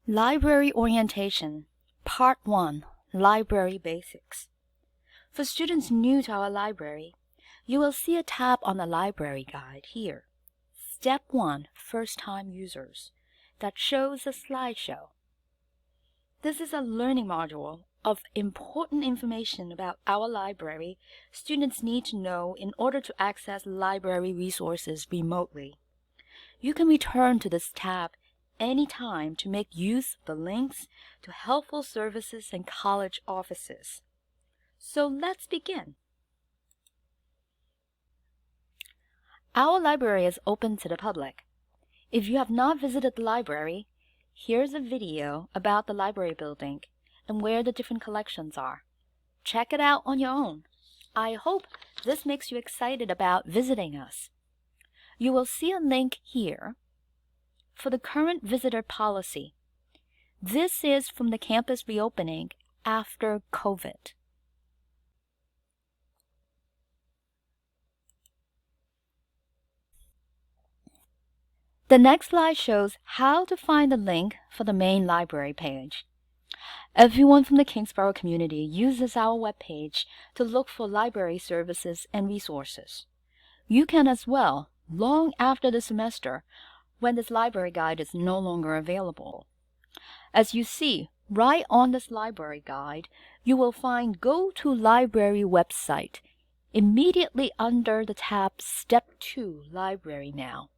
Library Orientation, Part 1, Library Basics. For students new to our library, you will see a tab on the Library Guide here, Step 1, First-Time Users, that shows a slideshow. This is a learning module of important information about our library students need to know in order to access library resources remotely. You can return to this tab anytime to make use of the links to helpful services and college offices. So let's begin. Our library is open to the public. If you have not visited the library, here's a video about the library building and where the different collections are. Check it out on your own. I hope this makes you excited about visiting us. You will see a link here for the current visitor policy. This is from the campus reopening after COVID. The next slide shows how to find the link for the main library page. Everyone from the Kingsborough community uses our webpage to look for library services and resources. You can as well, long after the semester, when this library guide is no longer available. As you see, right on this library guide, you will find Go to Library website immediately under the tab Step 2 Library Now.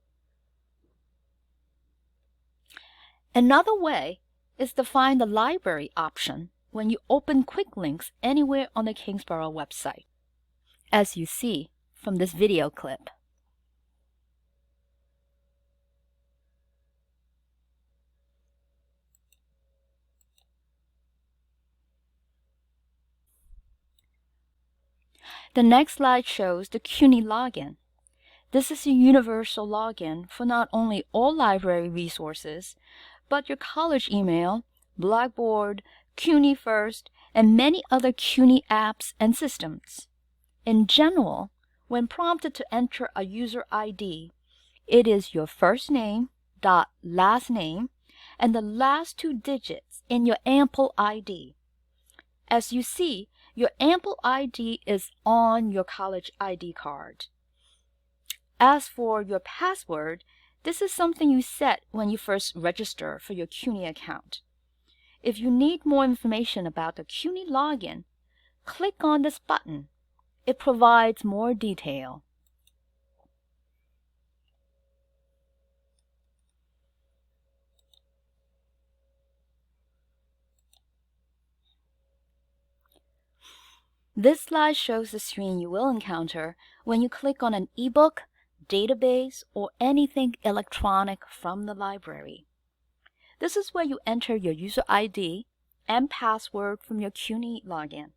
Another way is to find the library option when you open quick links anywhere on the Kingsborough website, as you see from this video clip. The next slide shows the CUNY Login. This is a universal login for not only all library resources, but your college email, Blackboard, CUNY First, and many other CUNY apps and systems. In general, when prompted to enter a user ID, it is your first name, last name, and the last 2 digits in your Ample ID. As you see, your Ample ID is on your college ID card. As for your password, this is something you set when you first register for your CUNY account. If you need more information about the CUNY Login, click on this button. It provides more detail. This slide shows the screen you will encounter when you click on an ebook, database, or anything electronic from the library. This is where you enter your user ID and password from your CUNY Login.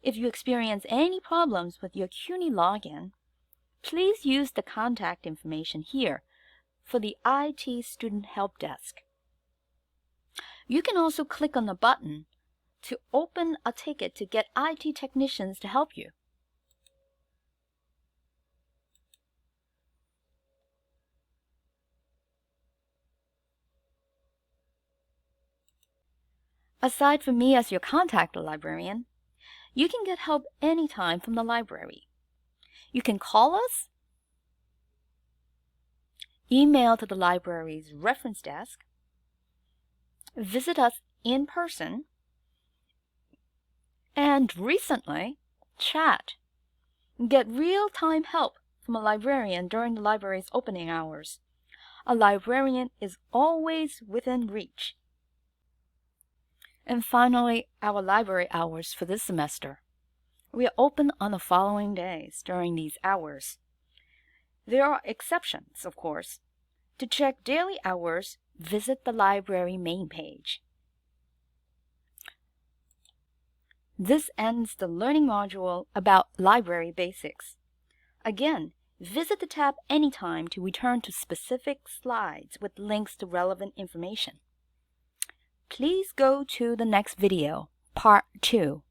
If you experience any problems with your CUNY Login, please use the contact information here for the IT Student Help Desk. You can also click on the button to open a ticket to get IT technicians to help you. Aside from me as your contact librarian, you can get help anytime from the library. You can call us, email to the library's reference desk, visit us in person, and recently, chat. Get real-time help from a librarian during the library's opening hours. A librarian is always within reach. And finally, our library hours for this semester. We are open on the following days during these hours. There are exceptions, of course. To check daily hours, visit the library main page. This ends the learning module about library basics. Again, visit the tab anytime to return to specific slides with links to relevant information. Please go to the next video, Part 2.